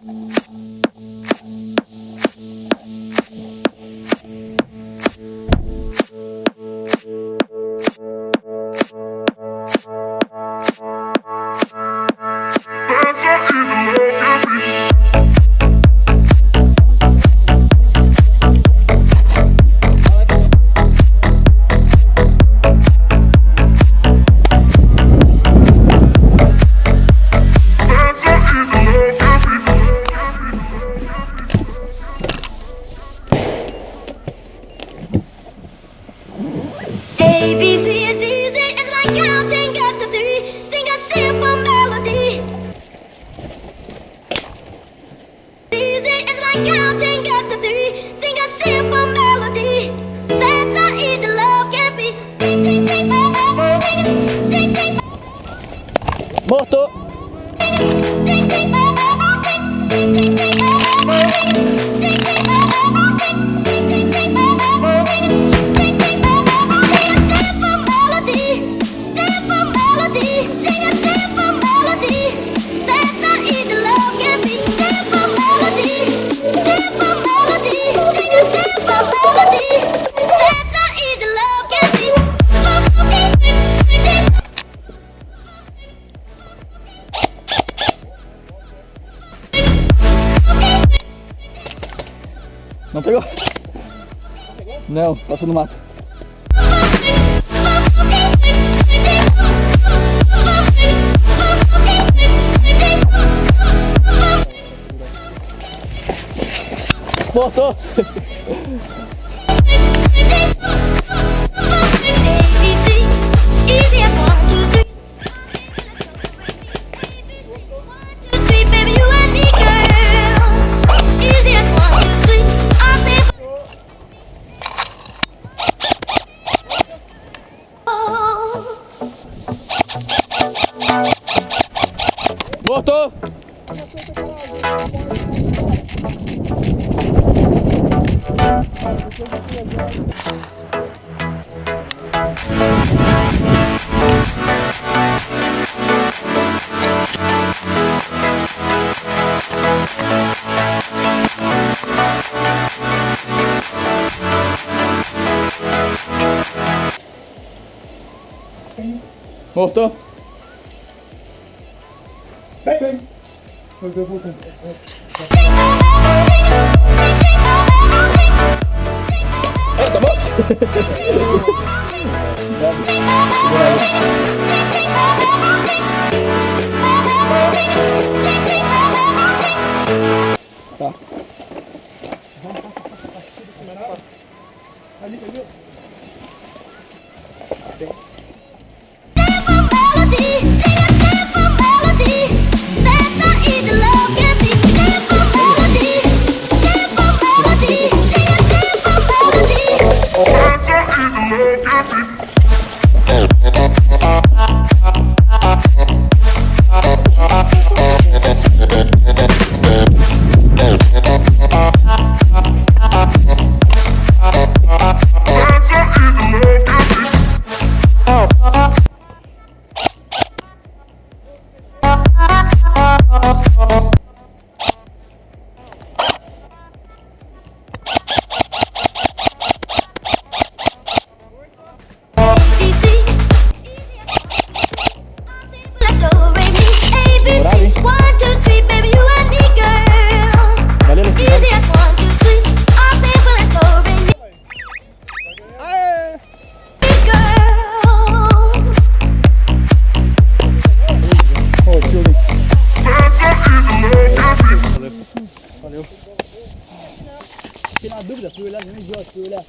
A, B, C, it's easy, it's like counting up to 3. Sing a simple melody. Easy, it's like counting up to 3. Sing a simple melody. That's how easy love can be. Sing, sing, sing, sing, sing, sing. Morto! Sing, sing, sing, sing, sing, sing, Não pegou? Não, passou no mato. Voltou! Voltou! Voltou? Vem. Eu vou tentar. Tá bom? Tá. Ali, viu? Valeu. Fiquei na dúvida, fui olhar, nem viu, fui olhar.